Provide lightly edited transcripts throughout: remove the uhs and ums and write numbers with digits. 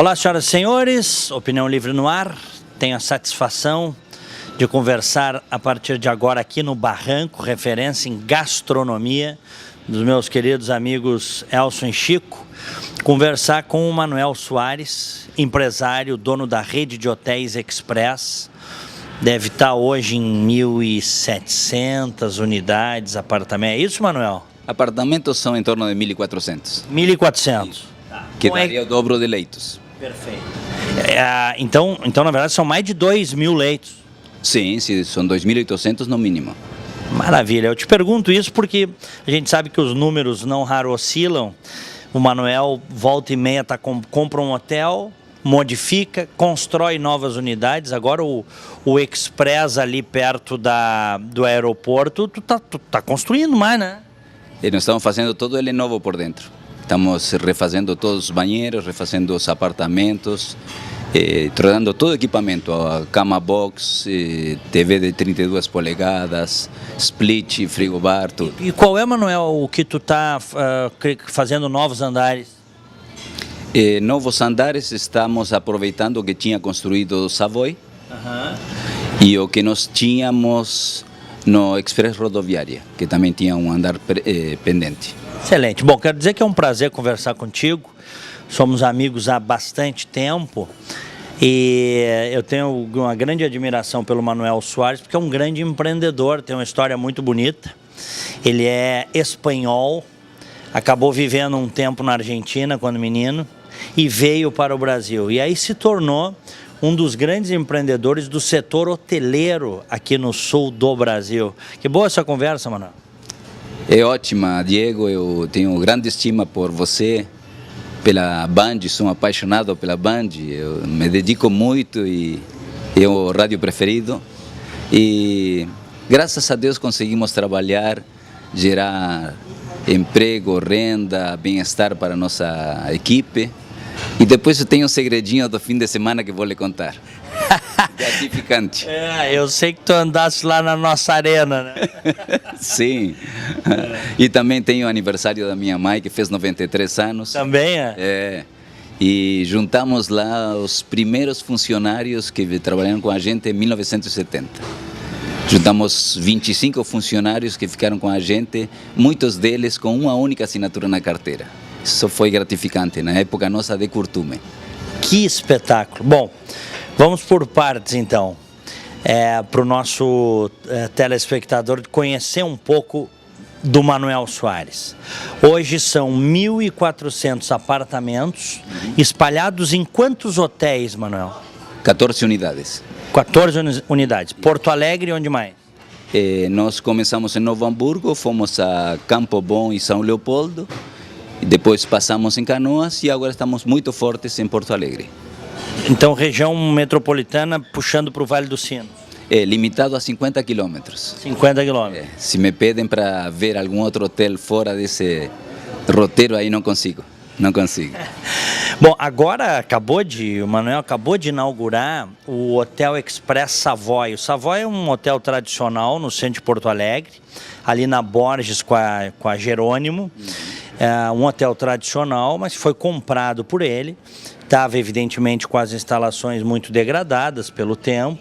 Olá, senhoras e senhores, Opinião Livre no ar. Tenho a satisfação de conversar a partir de agora aqui no Barranco, referência em gastronomia, dos meus queridos amigos Elson e Chico, conversar com o Manuel Soares, empresário, dono da rede de hotéis Express. Deve estar hoje em 1.700 unidades, apartamentos. É isso, Manuel? Apartamentos são em torno de 1.400. 1.400. Que daria o dobro de leitos. Perfeito. Então, na verdade, são mais de 2.000 leitos. Sim, são 2.800 no mínimo. Maravilha. Eu te pergunto isso porque a gente sabe que os números não raro oscilam. O Manuel, volta e meia, compra um hotel, modifica, constrói novas unidades. Agora o Express ali perto do aeroporto, tu tá construindo mais, né? E nós estamos fazendo todo ele novo por dentro. Estamos refazendo todos os banheiros, refazendo os apartamentos, trocando todo o equipamento, a cama box, TV de 32 polegadas, split, frigobar, tudo. E qual é, Manuel, o que tu está fazendo novos andares? Novos andares, estamos aproveitando o que tinha construído o Savoy e o que nós tínhamos no Express Rodoviária, que também tinha um andar pendente. Excelente. Bom, quero dizer que é um prazer conversar contigo. Somos amigos há bastante tempo e eu tenho uma grande admiração pelo Manuel Soares, porque é um grande empreendedor, tem uma história muito bonita. Ele é espanhol, acabou vivendo um tempo na Argentina quando menino e veio para o Brasil. E aí se tornou um dos grandes empreendedores do setor hoteleiro aqui no sul do Brasil. Que boa essa conversa, Manuel. É ótima, Diego, eu tenho grande estima por você, pela Band, sou apaixonado pela Band, eu me dedico muito e é o rádio preferido. E graças a Deus conseguimos trabalhar, gerar emprego, renda, bem-estar para a nossa equipe. E depois eu tenho um segredinho do fim de semana que vou lhe contar. Gratificante. Eu sei que tu andaste lá na nossa arena, né? Sim. E também tenho o aniversário da minha mãe, que fez 93 anos. Também E juntamos lá os primeiros funcionários que trabalharam com a gente em 1970. Juntamos 25 funcionários que ficaram com a gente, muitos deles com uma única assinatura na carteira. Isso foi gratificante, na época nossa de curtume. Que espetáculo. Bom, vamos por partes então, para o nosso telespectador conhecer um pouco do Manuel Soares. Hoje são 1.400 apartamentos espalhados em quantos hotéis, Manuel? 14 unidades. 14 unidades. Porto Alegre, onde mais? Nós começamos em Novo Hamburgo, fomos a Campo Bom e São Leopoldo, e depois passamos em Canoas e agora estamos muito fortes em Porto Alegre. Então, região metropolitana puxando para o Vale dos Sinos. Limitado a 50 quilômetros. 50 quilômetros. Se me pedem para ver algum outro hotel fora desse roteiro, aí não consigo. Não consigo. Bom, agora o Manuel acabou de inaugurar o Hotel Express Savoy. O Savoy é um hotel tradicional no centro de Porto Alegre, ali na Borges com a Jerônimo. É um hotel tradicional, mas foi comprado por ele. Estava evidentemente com as instalações muito degradadas pelo tempo,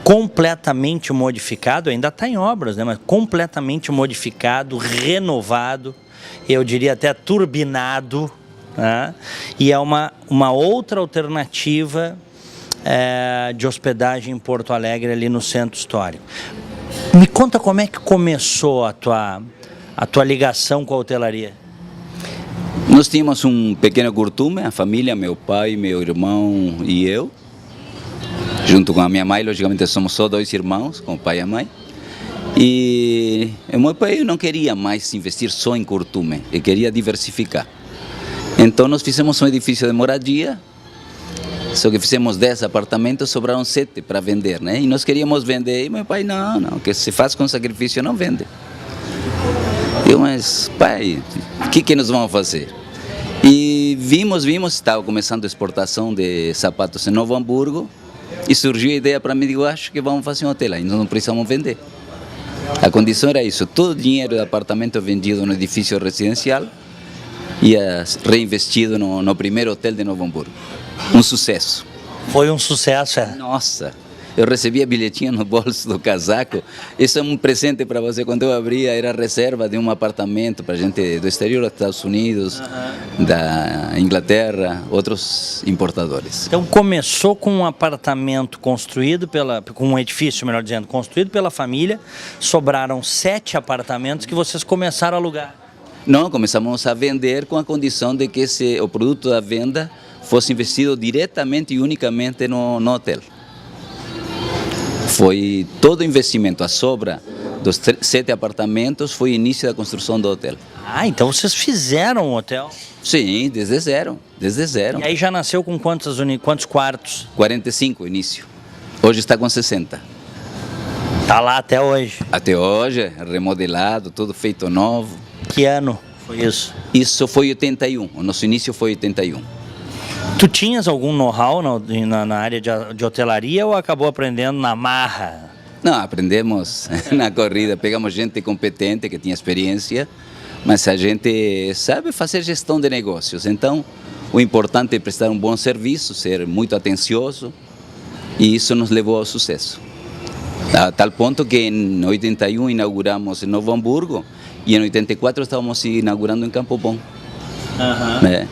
completamente modificado, ainda está em obras, né? Mas completamente modificado, renovado, eu diria até turbinado, né? E é uma outra alternativa de hospedagem em Porto Alegre, ali no centro histórico. Me conta como é que começou a tua ligação com a hotelaria. Nós tínhamos um pequeno curtume, a família, meu pai, meu irmão e eu. Junto com a minha mãe, logicamente somos só 2 irmãos, com o pai e a mãe. E o meu pai não queria mais investir só em curtume, ele queria diversificar. Então nós fizemos um edifício de moradia, só que fizemos 10 apartamentos, sobraram 7 para vender, né? E nós queríamos vender, e meu pai, não, que se faz com sacrifício não vende. Eu, mas pai, o que nós vamos fazer? E vimos, estava começando a exportação de sapatos em Novo Hamburgo, e surgiu a ideia para mim, digo, acho que vamos fazer um hotel, aí nós não precisamos vender. A condição era isso, todo o dinheiro do apartamento vendido no edifício residencial ia reinvestido no primeiro hotel de Novo Hamburgo. Um sucesso. Foi um sucesso, é. Nossa, eu recebia bilhetinho no bolso do casaco. Isso é um presente para você. Quando eu abria, era reserva de um apartamento para gente do exterior, dos Estados Unidos, da Inglaterra, outros importadores. Então começou com um apartamento construído com um edifício, melhor dizendo, construído pela família. Sobraram 7 apartamentos que vocês começaram a alugar. Não, começamos a vender com a condição de que o produto da venda fosse investido diretamente e unicamente no hotel. Foi todo o investimento, a sobra dos 7 apartamentos foi o início da construção do hotel. Ah, então vocês fizeram um hotel. Sim, desde zero, desde zero. E aí já nasceu com quantos quartos? 45 início. Hoje está com 60. Tá lá até hoje. Até hoje, remodelado, tudo feito novo. Que ano foi isso? Isso foi 81, o nosso início foi 81. Tu tinhas algum know-how na área de hotelaria ou acabou aprendendo na marra? Não, aprendemos na corrida, pegamos gente competente que tinha experiência, mas a gente sabe fazer gestão de negócios. Então, o importante é prestar um bom serviço, ser muito atencioso, e isso nos levou ao sucesso. A tal ponto que em 81 inauguramos em Novo Hamburgo e em 84 estávamos inaugurando em Campo Bom. Né?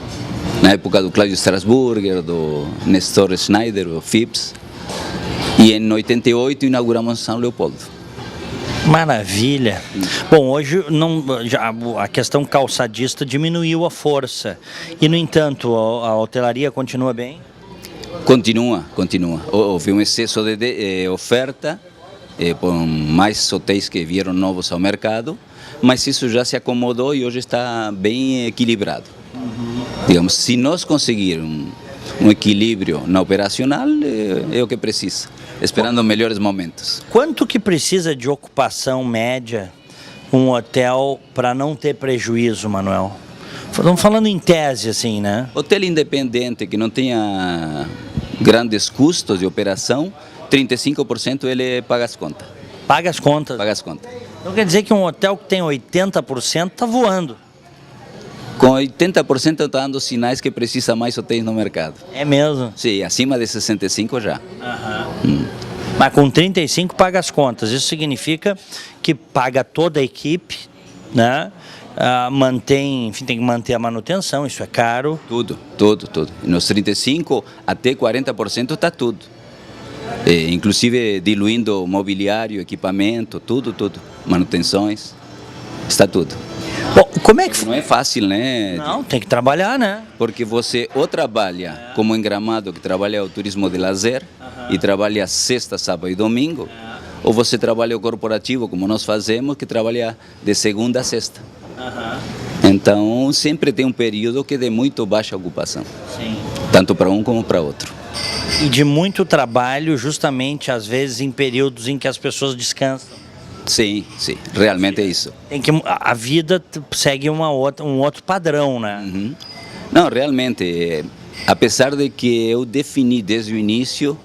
Na época do Cláudio Strasburger, do Nestor Schneider, do Phipps. E em 88 inauguramos São Leopoldo. Maravilha. Bom, hoje a questão calçadista diminuiu a força. E, no entanto, a hotelaria continua bem? Continua. Houve um excesso de oferta, por mais hotéis que vieram novos ao mercado, mas isso já se acomodou e hoje está bem equilibrado. Digamos, se nós conseguirmos um equilíbrio na operacional, é o que precisa, esperando melhores momentos. Quanto que precisa de ocupação média um hotel para não ter prejuízo, Manuel? Estamos falando em tese, assim, né? Hotel independente que não tenha grandes custos de operação, 35% ele paga as contas. Paga as contas? Paga as contas. Então quer dizer que um hotel que tem 80% está voando. Com 80% está dando sinais que precisa mais hotéis no mercado. É mesmo? Sim, acima de 65 já. Mas com 35 paga as contas. Isso significa que paga toda a equipe, né? Tem que manter a manutenção, isso é caro. Tudo. Nos 35 até 40% está tudo. Inclusive diluindo mobiliário, equipamento, tudo. Manutenções, está tudo. Bom, como é que... Não é fácil, né? Não, tem que trabalhar, né? Porque você ou trabalha como em Gramado, que trabalha o turismo de lazer, e trabalha sexta, sábado e domingo, ou você trabalha o corporativo, como nós fazemos, que trabalha de segunda a sexta. Então, sempre tem um período que é de muito baixa ocupação. Sim. Tanto para um como para outro. E de muito trabalho, justamente, às vezes, em períodos em que as pessoas descansam. Sim, realmente é isso. A vida segue um outro padrão, né? Não, realmente, apesar de que eu defini desde o início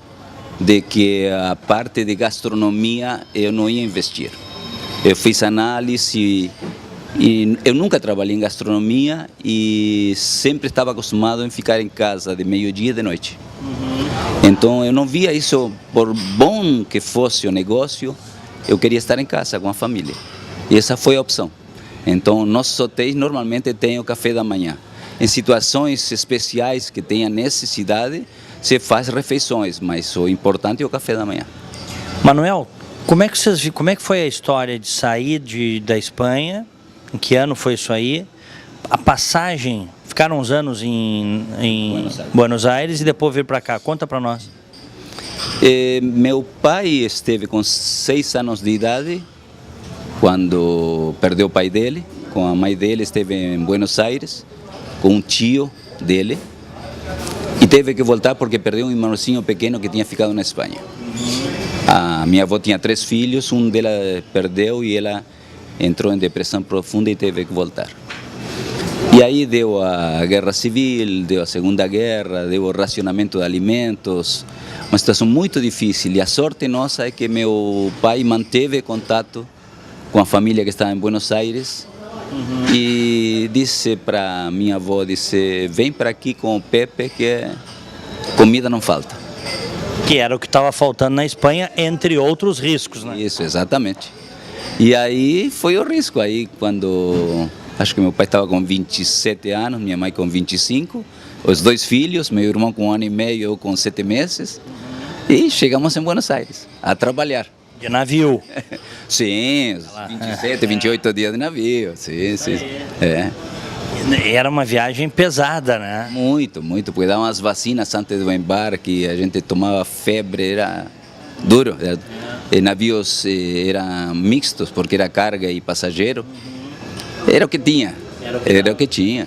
de que a parte de gastronomia eu não ia investir. Eu fiz análise e eu nunca trabalhei em gastronomia e sempre estava acostumado em ficar em casa de meio-dia e de noite. Então eu não via isso, por bom que fosse o negócio, eu queria estar em casa com a família. E essa foi a opção. Então, nossos hotéis normalmente têm o café da manhã. Em situações especiais que tenha necessidade, se faz refeições, mas o importante é o café da manhã. Manuel, como é que foi a história de sair da Espanha? Em que ano foi isso aí? A passagem, ficaram uns anos em Buenos Aires e depois veio para cá. Conta para nós. Meu pai esteve com 6 anos de idade quando perdeu o pai dele. Com a mãe dele esteve em Buenos Aires com um tio dele e teve que voltar porque perdeu um irmãozinho pequeno que tinha ficado na Espanha. A minha avó tinha 3 filhos, um dela perdeu e ela entrou em depressão profunda e teve que voltar. E aí deu a guerra civil, deu a segunda guerra, deu o racionamento de alimentos, uma situação muito difícil. E a sorte nossa é que meu pai manteve contato com a família que estava em Buenos Aires e disse para minha avó, vem para aqui com o Pepe que comida não falta. Que era o que estava faltando na Espanha, entre outros riscos, né? Isso, exatamente. E aí foi o risco, aí quando, acho que meu pai estava com 27 anos, minha mãe com 25, os dois filhos, meu irmão com 1 ano e meio, eu com 7 meses, e chegamos em Buenos Aires a trabalhar. De navio. Sim, 27, 28 dias de navio, sim. É. Era uma viagem pesada, né? Muito, porque davam as vacinas antes do embarque, a gente tomava febre, era duro. Navios eram mixtos, porque era carga e passageiro. Era o que tinha. Era o que tinha.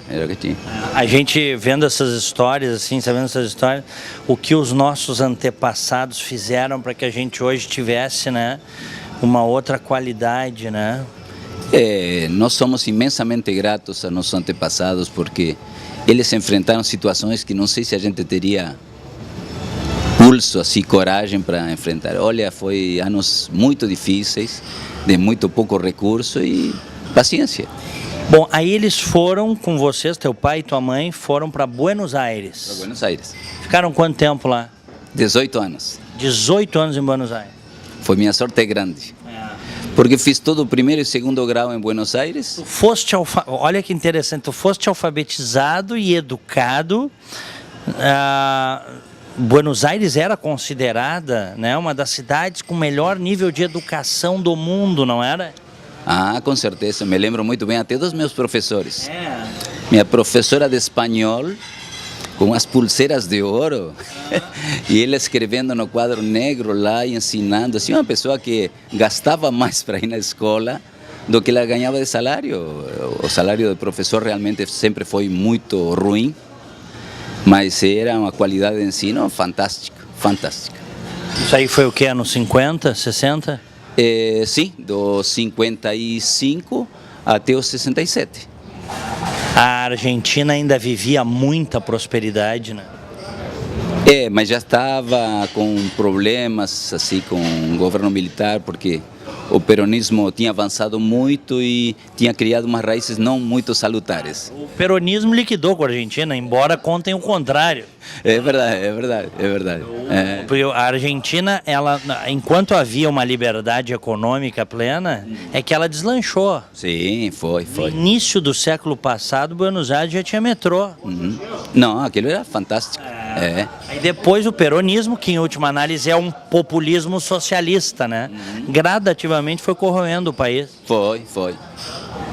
A gente vendo essas histórias, assim, sabendo essas histórias, o que os nossos antepassados fizeram para que a gente hoje tivesse, né, uma outra qualidade, né? Nós somos imensamente gratos a nossos antepassados porque eles enfrentaram situações que não sei se a gente teria pulso, assim, coragem para enfrentar. Olha, foi anos muito difíceis, de muito pouco recurso e paciência. Bom, aí eles foram com vocês, teu pai e tua mãe, foram para Buenos Aires. Para Buenos Aires. Ficaram quanto tempo lá? 18 anos. 18 anos em Buenos Aires. Foi minha sorte grande. Porque fiz todo o primeiro e segundo grau em Buenos Aires. Tu foste olha que interessante, tu foste alfabetizado e educado. Buenos Aires era considerada, né, uma das cidades com melhor nível de educação do mundo, não era? Ah, com certeza, me lembro muito bem até dos meus professores. Minha professora de espanhol, com as pulseiras de ouro, e ele escrevendo no quadro negro lá e ensinando, assim, uma pessoa que gastava mais para ir na escola do que ela ganhava de salário. O salário do professor realmente sempre foi muito ruim, mas era uma qualidade de ensino fantástica. Isso aí foi o que, anos 50, 60? Sim, dos 55 até os 67. A Argentina ainda vivia muita prosperidade, né? Mas já estava com problemas assim com o governo militar, porque o peronismo tinha avançado muito e tinha criado umas raízes não muito salutares. O peronismo liquidou com a Argentina, embora contem o contrário. É verdade. A Argentina, ela, enquanto havia uma liberdade econômica plena, é que ela deslanchou. Sim, foi. No início do século passado, Buenos Aires já tinha metrô. Não, aquilo era fantástico. Aí depois o peronismo, que em última análise é um populismo socialista, né? Gradativamente foi corroendo o país. Foi.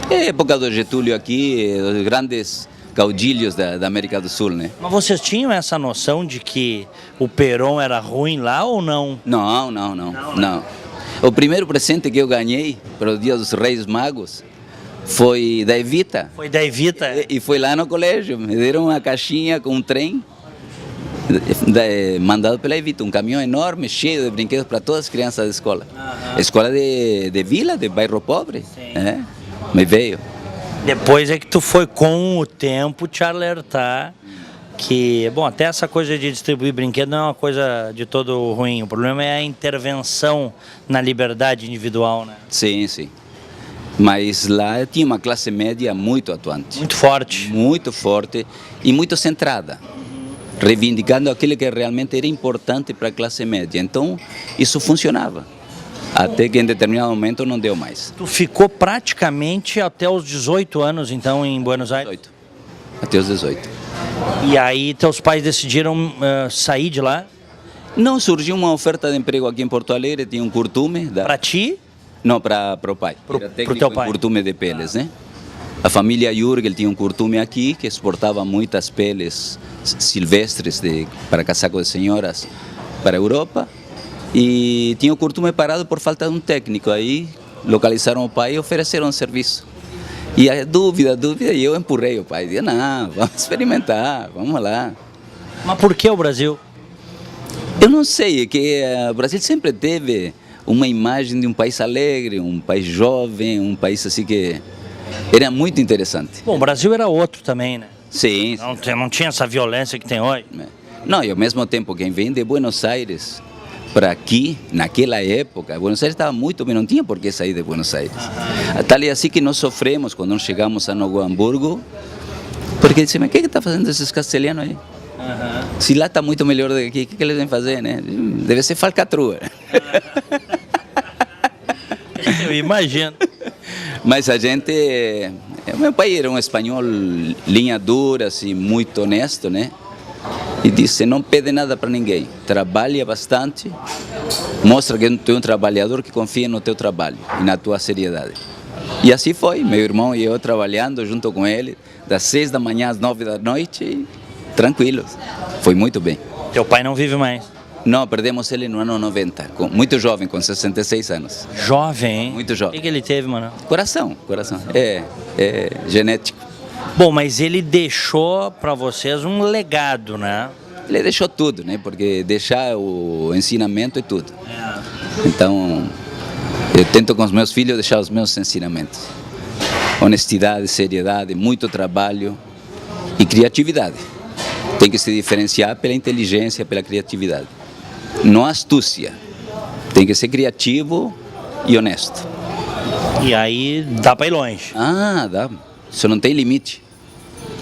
Época do Getúlio aqui, os grandes caudilhos da América do Sul, né? Mas vocês tinham essa noção de que o Perón era ruim lá ou não? Não. O primeiro presente que eu ganhei para o Dia dos Reis Magos foi da Evita. Foi da Evita? E foi lá no colégio. Me deram uma caixinha com um trem mandado pela Evita, um caminhão enorme, cheio de brinquedos para todas as crianças da escola. Escola de vila, de bairro pobre. Me veio. Depois é que tu foi com o tempo te alertar que, bom, até essa coisa de distribuir brinquedo não é uma coisa de todo ruim. O problema é a intervenção na liberdade individual, né? Sim. Mas lá tinha uma classe média muito atuante. Muito forte. Muito forte e muito centrada, reivindicando aquilo que realmente era importante para a classe média. Então, isso funcionava. Até que em determinado momento não deu mais. Tu ficou praticamente até os 18 anos, então, em Buenos Aires? 18. Até os 18. E aí teus pais decidiram sair de lá? Não, surgiu uma oferta de emprego aqui em Porto Alegre, tinha um curtume. Para ti? Não, para o pai. Era técnico em curtume de peles, né? A família Jürgel tinha um curtume aqui que exportava muitas peles silvestres para casaco de senhoras para a Europa. E tinha o curtume parado por falta de um técnico. Aí localizaram o pai e ofereceram um serviço. E a dúvida, e eu empurrei o pai. Disse, não, vamos experimentar, vamos lá. Mas por que o Brasil? Eu não sei, é que o Brasil sempre teve uma imagem de um país alegre, um país jovem, um país assim que era muito interessante. Bom, o Brasil era outro também, né? Sim. Não tinha essa violência que tem hoje. Não, e ao mesmo tempo, quem vem de Buenos Aires para aqui, naquela época, Buenos Aires estava muito bem, não tinha por que sair de Buenos Aires. Tal é assim que nós sofremos quando nós chegamos a Novo Hamburgo, porque dizem, mas o que está fazendo esses castelhanos aí? Se lá está muito melhor do que aqui, o que eles vêm fazer, né? Deve ser falcatrua. Eu imagino. Mas a gente... Meu pai era um espanhol linha dura, assim, muito honesto, né? E disse, não pede nada para ninguém, trabalha bastante, mostra que tu é um trabalhador que confia no teu trabalho e na tua seriedade. E assim foi, meu irmão e eu trabalhando junto com ele, das 6 da manhã às 9 da noite, tranquilos. Foi muito bem. Teu pai não vive mais. Não, perdemos ele no ano 90, muito jovem, com 66 anos. Jovem, hein? Muito jovem. O que ele teve, mano? Coração. É genético. Bom, mas ele deixou para vocês um legado, né? Ele deixou tudo, né? Porque deixar o ensinamento é tudo. Então, eu tento com os meus filhos deixar os meus ensinamentos. Honestidade, seriedade, muito trabalho e criatividade. Tem que se diferenciar pela inteligência, pela criatividade. Não astúcia. Tem que ser criativo e honesto. E aí dá para ir longe. Ah, dá. Isso não tem limite.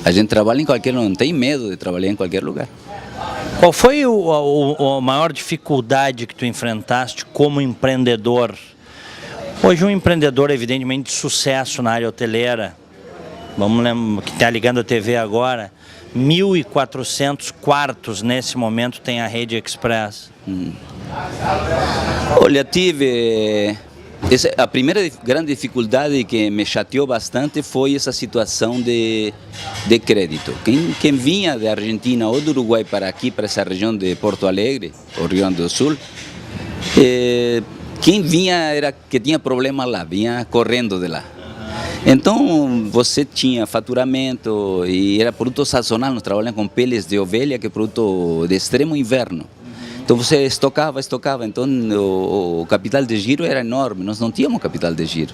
A gente trabalha em qualquer lugar, não tem medo de trabalhar em qualquer lugar. Qual foi a maior dificuldade que tu enfrentaste como empreendedor? Hoje um empreendedor evidentemente de sucesso na área hoteleira, vamos lembrar que está ligando a TV agora, 1.400 quartos nesse momento tem a Rede Express. Olha, tive... A primeira grande dificuldade que me chateou bastante foi essa situação de crédito. Quem vinha da Argentina ou do Uruguai para aqui, para essa região de Porto Alegre, o Rio Grande do Sul, quem vinha era que tinha problema lá, vinha correndo de lá. Então você tinha faturamento e era produto sazonal, nós trabalhamos com peles de ovelha, que é produto de extremo inverno. Então você estocava, então o capital de giro era enorme, nós não tínhamos capital de giro.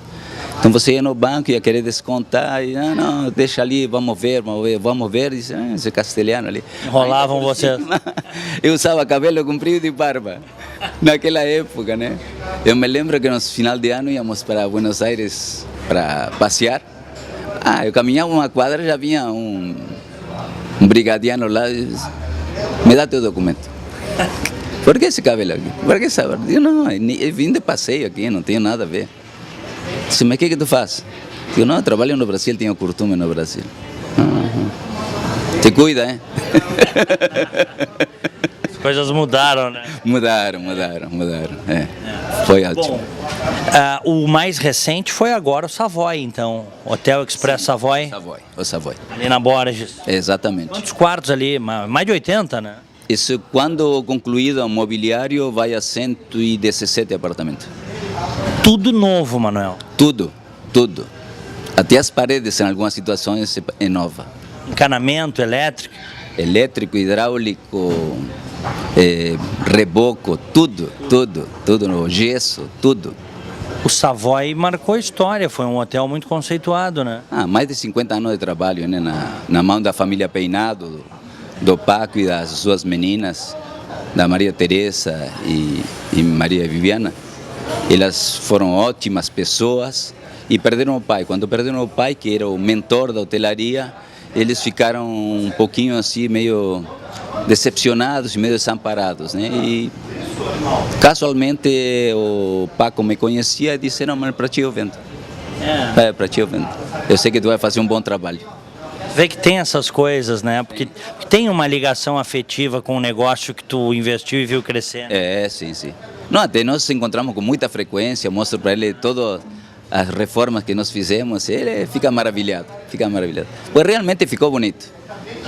Então você ia no banco e ia querer descontar, e não, deixa ali, vamos ver, e disse, esse castelhano ali. Enrolavam vocês. Eu usava cabelo comprido e barba, naquela época, né? Eu me lembro que no final de ano íamos para Buenos Aires para passear. Eu caminhava uma quadra, já vinha um brigadiano lá e disse, me dá teu documento. Por que esse cabelo aqui? Por que essa barba? Eu não, eu vim de passeio aqui, não tenho nada a ver. Disse, mas o que tu faz? Eu não, eu trabalho no Brasil, tenho costume no Brasil. Te cuida, hein? As coisas mudaram, né? Mudaram. Foi ótimo. Bom, o mais recente foi agora o Savoy, então. Hotel Express Savoy. O Savoy. Ali na Borges. Exatamente. Quantos quartos ali? Mais de 80, né? Isso, quando concluído o mobiliário, vai a 117 apartamentos. Tudo novo, Manuel. Tudo. Até as paredes, em algumas situações, é nova. Encanamento, elétrico. Elétrico, hidráulico, reboco, tudo, no gesso, tudo. O Savoy marcou história, foi um hotel muito conceituado, né? Mais de 50 anos de trabalho, né? Na mão da família Peinado, do Paco e das suas meninas, da Maria Teresa e Maria Viviana. Elas foram ótimas pessoas e perderam o pai. Quando perderam o pai, que era o mentor da hotelaria, eles ficaram um pouquinho assim, meio decepcionados e meio desamparados, né? E casualmente o Paco me conhecia e disse, não, mas para ti eu vendo. Para ti eu vendo. Eu sei que tu vai fazer um bom trabalho. Vê que tem essas coisas, né? Porque tem uma ligação afetiva com o negócio que tu investiu e viu crescer. Sim. Não, até nós nos encontramos com muita frequência, mostro para ele todas as reformas que nós fizemos, ele fica maravilhado. Pois realmente ficou bonito.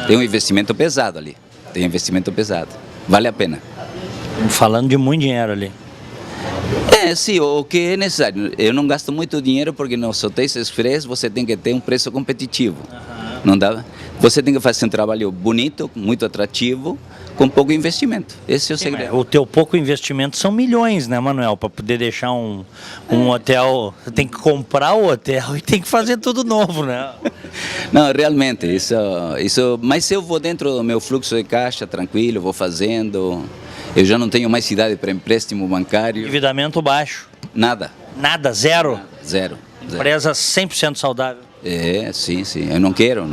Tem um investimento pesado ali, vale a pena. Falando de muito dinheiro ali. Sim, o que é necessário. Eu não gasto muito dinheiro porque nos hotéis express você tem que ter um preço competitivo. Não dá? Você tem que fazer um trabalho bonito, muito atrativo, com pouco investimento. Esse é o segredo. O teu pouco investimento são milhões, né, Manuel? Para poder deixar um hotel, você tem que comprar o hotel e tem que fazer tudo novo, né? Não, realmente, isso, mas eu vou dentro do meu fluxo de caixa, tranquilo, vou fazendo. Eu já não tenho mais idade para empréstimo bancário. Endividamento baixo. Nada. Nada, zero? Zero. Empresa 100% saudável. Sim. Eu não quero.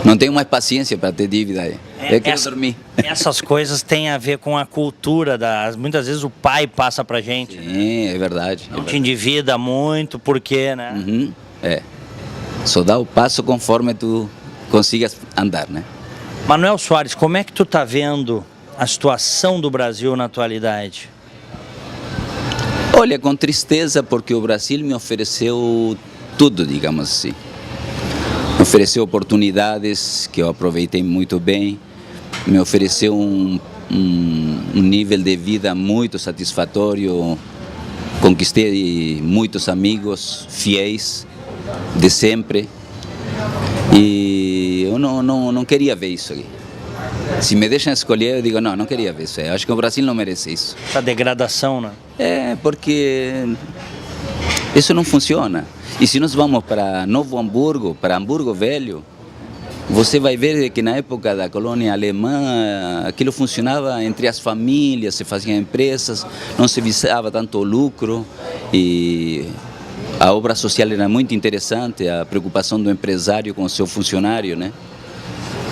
Não tenho mais paciência para ter dívida aí. Eu quero dormir. Essas coisas têm a ver com a cultura. Muitas vezes o pai passa pra gente. Sim, é verdade. Não te endivida muito, porque, né? Uhum, é. Só dá o passo conforme tu consigas andar, né? Manuel Soares, como é que tu tá vendo a situação do Brasil na atualidade? Olha, com tristeza, porque o Brasil me ofereceu tudo, digamos assim. Me ofereceu oportunidades que eu aproveitei muito bem, me ofereceu um nível de vida muito satisfatório, conquistei muitos amigos fiéis de sempre e eu não queria ver isso aqui. Se me deixam escolher, eu digo, não queria ver isso. Eu acho que o Brasil não merece isso. Essa degradação, né? É, porque isso não funciona. E se nós vamos para Novo Hamburgo, para Hamburgo Velho, você vai ver que na época da colônia alemã, aquilo funcionava entre as famílias, se faziam empresas, não se visava tanto o lucro e a obra social era muito interessante, a preocupação do empresário com o seu funcionário, né?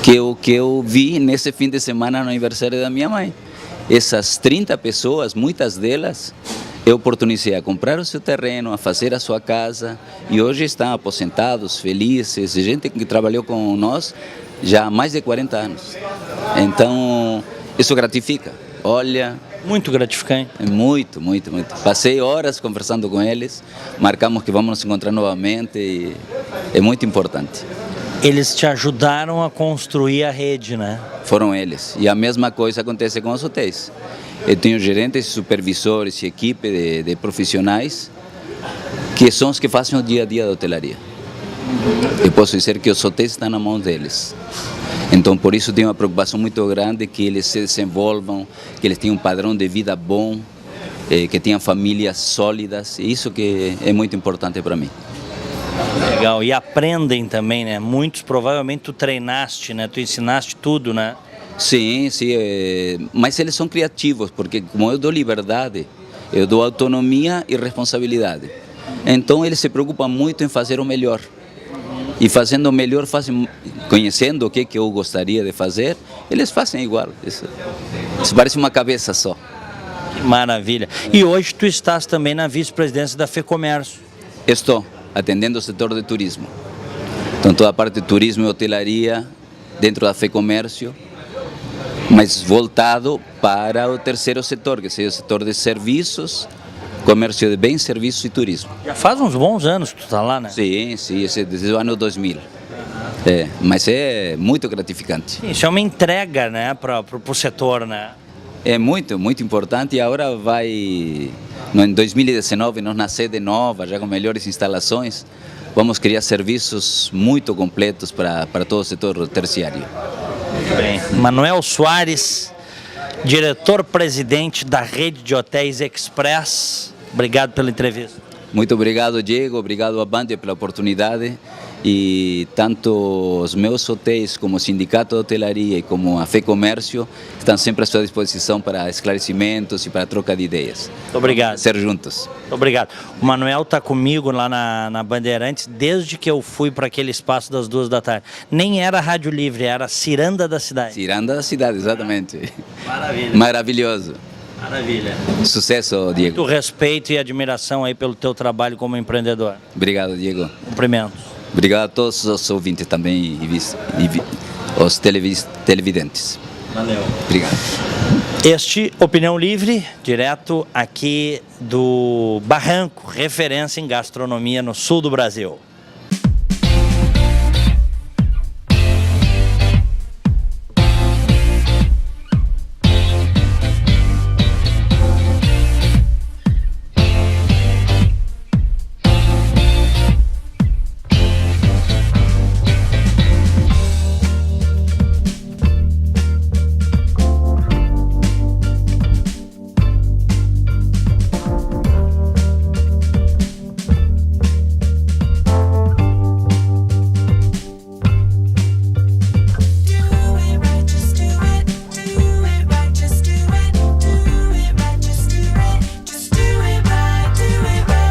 Que eu vi nesse fim de semana no aniversário da minha mãe. Essas 30 pessoas, muitas delas, eu oportunizei a comprar o seu terreno, a fazer a sua casa e hoje estão aposentados, felizes, gente que trabalhou com nós já há mais de 40 anos. Então, isso gratifica. Olha... Muito gratificante. Muito, muito, muito. Passei horas conversando com eles, marcamos que vamos nos encontrar novamente e é muito importante. Eles te ajudaram a construir a rede, né? Foram eles. E a mesma coisa acontece com os hotéis. Eu tenho gerentes, supervisores e equipe de profissionais que são os que fazem o dia a dia da hotelaria. Eu posso dizer que os hotéis estão na mão deles. Então, por isso, tenho uma preocupação muito grande que eles se desenvolvam, que eles tenham um padrão de vida bom, que tenham famílias sólidas. E isso que é muito importante para mim. Legal, e aprendem também, né? Muitos provavelmente tu treinaste, né? Tu ensinaste tudo, né? Sim, mas eles são criativos, porque como eu dou liberdade, eu dou autonomia e responsabilidade. Então eles se preocupam muito em fazer o melhor. E fazendo o melhor, conhecendo o que eu gostaria de fazer, eles fazem igual. Isso parece uma cabeça só. Que maravilha. E hoje tu estás também na vice-presidência da FEComércio. Estou atendendo o setor de turismo. Então, toda a parte de turismo e hotelaria dentro da FEComércio, mas voltado para o terceiro setor, que seria o setor de serviços, comércio de bens, serviços e turismo. Já faz uns bons anos que tu está lá, né? Sim, desde o ano 2000. Mas é muito gratificante. Isso é uma entrega, né, para o setor, né? É muito, muito importante e agora em 2019, nós na sede nova, já com melhores instalações, vamos criar serviços muito completos para todo o setor terciário. Muito bem. Manuel Soares, diretor-presidente da rede de hotéis Express, obrigado pela entrevista. Muito obrigado, Diego, obrigado a Band pela oportunidade. E tanto os meus hotéis como o Sindicato de Hotelaria e como a FEComércio estão sempre à sua disposição para esclarecimentos e para troca de ideias. Muito obrigado. Ser juntos. Muito obrigado. O Manuel está comigo lá na Bandeirantes desde que eu fui para aquele espaço das 2 da tarde. Nem era Rádio Livre, era Ciranda da Cidade. Ciranda da Cidade, exatamente. Maravilha. Maravilhoso. Maravilha. Sucesso, Diego. Muito respeito e admiração aí pelo teu trabalho como empreendedor. Obrigado, Diego. Cumprimentos. Obrigado a todos os ouvintes também e os televidentes. Valeu. Obrigado. Este Opinião Livre, direto aqui do Barranco, referência em gastronomia no sul do Brasil.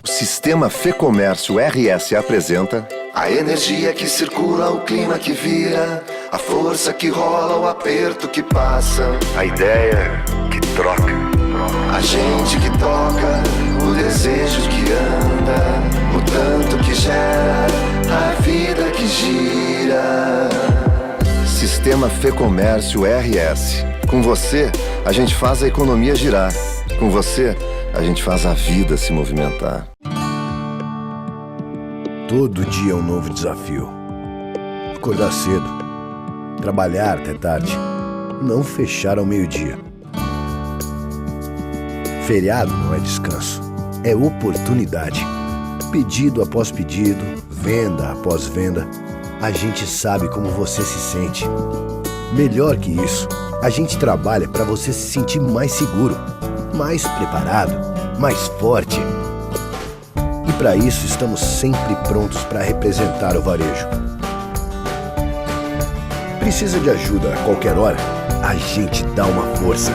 Sistema FEComércio RS apresenta a energia que circula, o clima que vira. a força que rola, o aperto que passa, a ideia que troca, a gente que toca, o desejo que anda, o tanto que gera, a vida que gira. Sistema Fê Comércio RS. Com você, a gente faz a economia girar. Com você, a gente faz a vida se movimentar. Todo dia é um novo desafio. Acordar cedo, trabalhar até tarde, não fechar ao meio-dia. Feriado não é descanso, é oportunidade. Pedido após pedido, venda após venda, a gente sabe como você se sente. Melhor que isso, a gente trabalha para você se sentir mais seguro, mais preparado, mais forte. E para isso estamos sempre prontos para representar o varejo. Precisa de ajuda a qualquer hora? A gente dá uma força.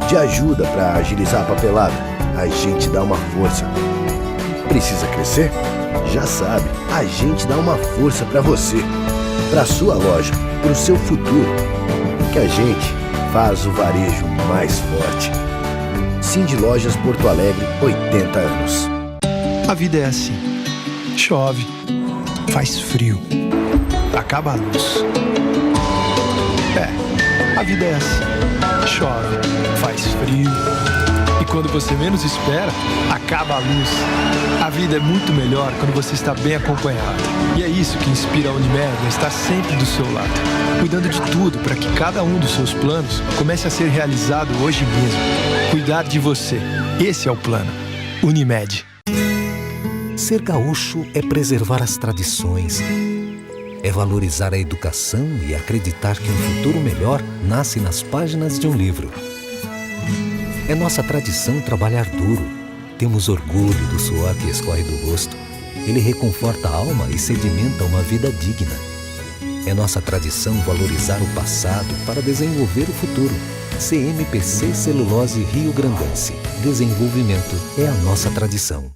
De ajuda para agilizar a papelada? A gente dá uma força. Precisa crescer? Já sabe, a gente dá uma força para você, para sua loja, para o seu futuro. Que a gente faz o varejo mais forte. Cindy Lojas Porto Alegre, 80 anos. A vida é assim. Chove, faz frio, acaba a luz. A vida é assim. Chove, faz frio. E quando você menos espera, acaba a luz. A vida é muito melhor quando você está bem acompanhado. E é isso que inspira a Unimed a estar sempre do seu lado, cuidando de tudo para que cada um dos seus planos comece a ser realizado hoje mesmo. Cuidar de você. Esse é o plano. Unimed. Ser gaúcho é preservar as tradições, é valorizar a educação e acreditar que um futuro melhor nasce nas páginas de um livro. É nossa tradição trabalhar duro. Temos orgulho do suor que escorre do rosto. Ele reconforta a alma e sedimenta uma vida digna. É nossa tradição valorizar o passado para desenvolver o futuro. CMPC Celulose Rio Grandense. Desenvolvimento é a nossa tradição.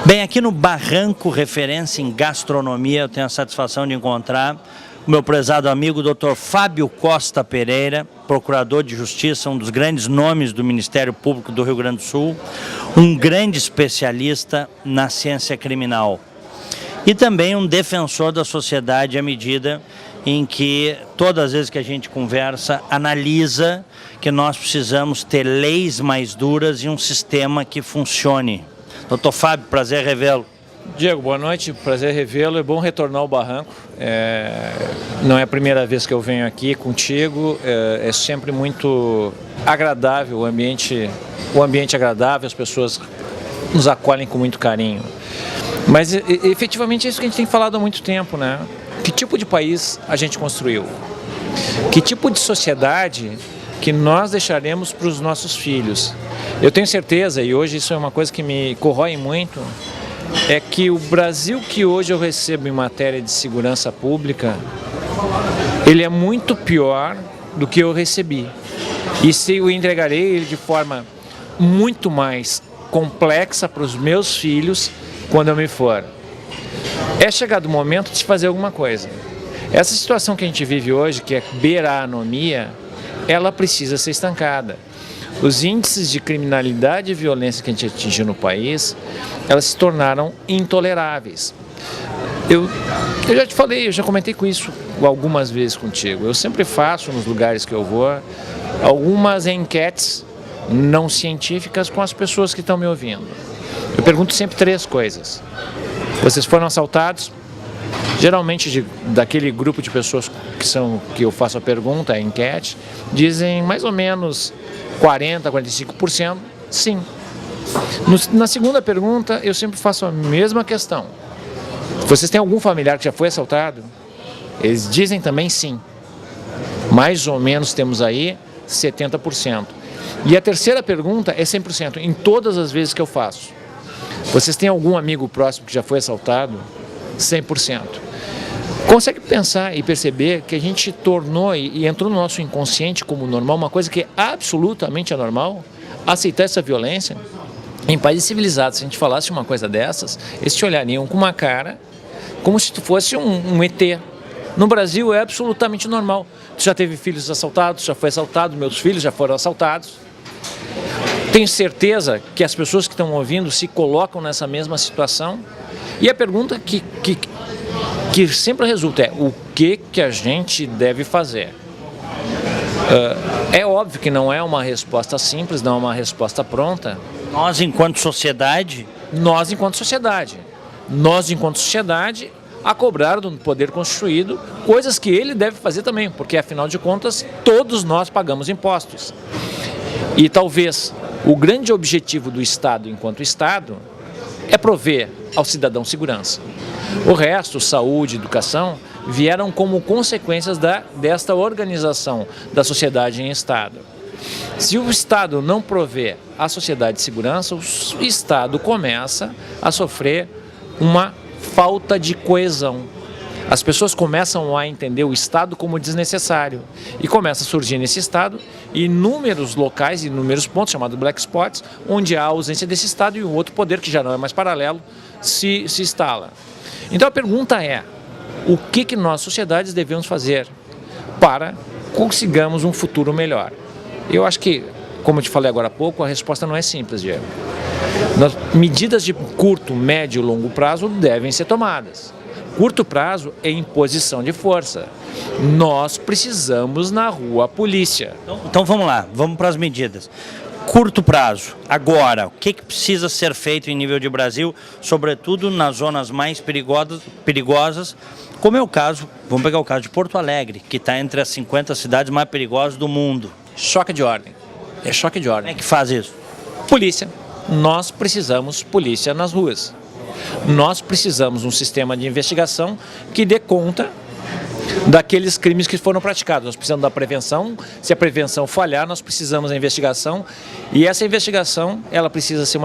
Bem, aqui no Barranco, referência em gastronomia, eu tenho a satisfação de encontrar o meu prezado amigo Dr. Fábio Costa Pereira, procurador de justiça, um dos grandes nomes do Ministério Público do Rio Grande do Sul, um grande especialista na ciência criminal e também um defensor da sociedade à medida em que, todas as vezes que a gente conversa, analisa que nós precisamos ter leis mais duras e um sistema que funcione. Doutor Fábio, prazer revê-lo. Diego, boa noite, prazer revê-lo, é bom retornar ao Barranco, não é a primeira vez que eu venho aqui contigo, é sempre muito agradável, o ambiente é agradável, as pessoas nos acolhem com muito carinho, mas efetivamente é isso que a gente tem falado há muito tempo, né? Que tipo de país a gente construiu? Que tipo de sociedade que nós deixaremos para os nossos filhos? Eu tenho certeza, e hoje isso é uma coisa que me corrói muito, é que o Brasil que hoje eu recebo em matéria de segurança pública, ele é muito pior do que eu recebi. E se eu entregarei ele de forma muito mais complexa para os meus filhos quando eu me for. É chegado o momento de se fazer alguma coisa. Essa situação que a gente vive hoje, que é beira a anomia, ela precisa ser estancada. Os índices de criminalidade e violência que a gente atingiu no país, elas se tornaram intoleráveis. Eu já te falei, eu já comentei com isso algumas vezes contigo. Eu sempre faço, nos lugares que eu vou, algumas enquetes não científicas com as pessoas que estão me ouvindo. Eu pergunto sempre 3 coisas. Vocês foram assaltados? Geralmente daquele grupo de pessoas que eu faço a pergunta, a enquete, dizem mais ou menos 40, 45% sim. Na segunda pergunta, eu sempre faço a mesma questão. Vocês têm algum familiar que já foi assaltado? Eles dizem também sim. Mais ou menos temos aí 70%. E a terceira pergunta é 100%, em todas as vezes que eu faço. Vocês têm algum amigo próximo que já foi assaltado? 100%. Consegue pensar e perceber que a gente tornou e entrou no nosso inconsciente como normal, uma coisa que é absolutamente anormal? Aceitar essa violência? Em países civilizados, se a gente falasse uma coisa dessas, eles te olhariam com uma cara como se tu fosse um ET. No Brasil é absolutamente normal. Tu já teve filhos assaltados, já foi assaltado, meus filhos já foram assaltados. Tenho certeza que as pessoas que estão ouvindo se colocam nessa mesma situação. E a pergunta que sempre resulta é: o que a gente deve fazer? É óbvio que não é uma resposta simples, não é uma resposta pronta. Nós, enquanto sociedade, a cobrar do poder constituído coisas que ele deve fazer também, porque afinal de contas todos nós pagamos impostos. E talvez o grande objetivo do Estado enquanto Estado é prover ao cidadão segurança. O resto, saúde, educação, vieram como consequências desta organização da sociedade em Estado. Se o Estado não prover à sociedade segurança, o Estado começa a sofrer uma falta de coesão. As pessoas começam a entender o Estado como desnecessário e começa a surgir nesse Estado inúmeros locais, inúmeros pontos, chamados black spots, onde há a ausência desse Estado e um outro poder que já não é mais paralelo se instala. Então a pergunta é: o que nós, sociedades, devemos fazer para consigamos um futuro melhor? Eu acho que, como eu te falei agora há pouco, a resposta não é simples, Diego. Medidas de curto, médio e longo prazo devem ser tomadas. Curto prazo é imposição de força. Nós precisamos na rua a polícia. Então vamos lá, vamos para as medidas. Curto prazo, agora, o que precisa ser feito em nível de Brasil, sobretudo nas zonas mais perigosas, como é o caso, vamos pegar o caso de Porto Alegre, que está entre as 50 cidades mais perigosas do mundo. Choque de ordem. É choque de ordem. Como é que faz isso? Polícia. Nós precisamos polícia nas ruas. Nós precisamos um sistema de investigação que dê conta daqueles crimes que foram praticados. Nós precisamos da prevenção. Se a prevenção falhar, nós precisamos da investigação. E essa investigação, ela precisa ser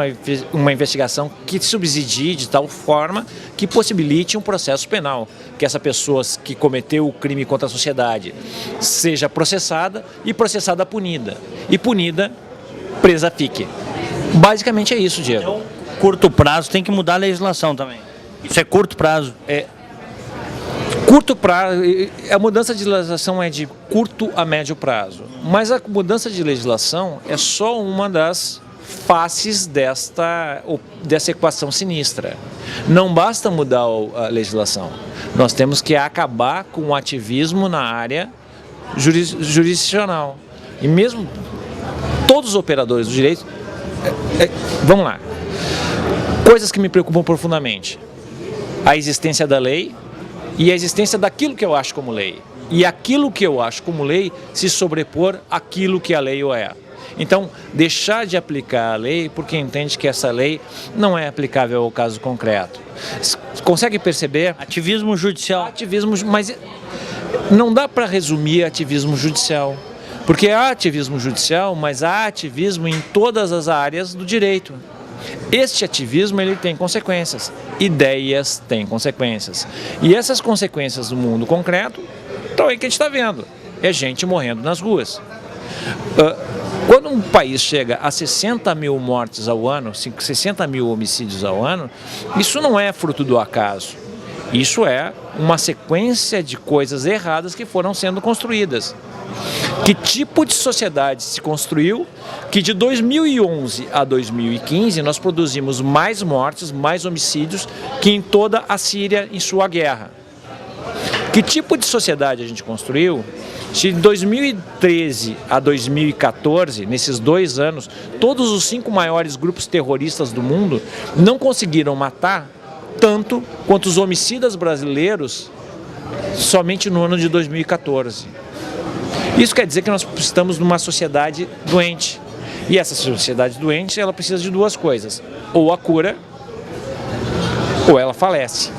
uma investigação que subsidie de tal forma que possibilite um processo penal. Que essa pessoa que cometeu o crime contra a sociedade seja processada e processada punida. E punida, presa fique. Basicamente é isso, Diego. Então, curto prazo tem que mudar a legislação também. Isso é curto prazo? Curto prazo, a mudança de legislação é de curto a médio prazo, mas a mudança de legislação é só uma das faces dessa equação sinistra. Não basta mudar a legislação, nós temos que acabar com o ativismo na área jurisdicional. E mesmo todos os operadores do direito, vamos lá, coisas que me preocupam profundamente: a existência da lei e a existência daquilo que eu acho como lei. E aquilo que eu acho como lei se sobrepor àquilo que a lei é. Então, deixar de aplicar a lei porque entende que essa lei não é aplicável ao caso concreto. Consegue perceber? Ativismo judicial. Ativismo, mas não dá para resumir ativismo judicial. Porque há ativismo judicial, mas há ativismo em todas as áreas do direito. Este ativismo, ele tem consequências, ideias têm consequências. E essas consequências do mundo concreto, então é o que a gente está vendo, é gente morrendo nas ruas. Quando um país chega a 60 mil mortes ao ano, 60 mil homicídios ao ano, isso não é fruto do acaso. Isso é uma sequência de coisas erradas que foram sendo construídas. Que tipo de sociedade se construiu que de 2011 a 2015 nós produzimos mais mortes, mais homicídios que em toda a Síria em sua guerra? Que tipo de sociedade a gente construiu se de 2013 a 2014, nesses 2 anos, todos os 5 maiores grupos terroristas do mundo não conseguiram matar tanto quanto os homicidas brasileiros somente no ano de 2014. Isso quer dizer que nós estamos numa sociedade doente. E essa sociedade doente, ela precisa de duas coisas: ou a cura, ou ela falece.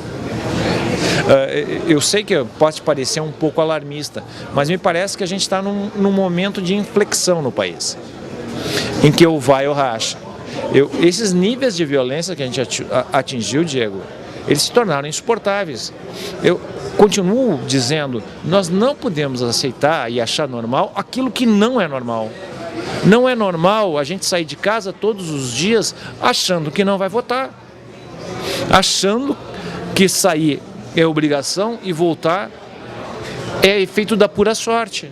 Eu sei que pode parecer um pouco alarmista, mas me parece que a gente está num momento de inflexão no país, em que ou vai ou racha. Esses níveis de violência que a gente atingiu, Diego, eles se tornaram insuportáveis. Eu continuo dizendo, nós não podemos aceitar e achar normal aquilo que não é normal. Não é normal a gente sair de casa todos os dias achando que não vai votar, achando que sair é obrigação e voltar é efeito da pura sorte.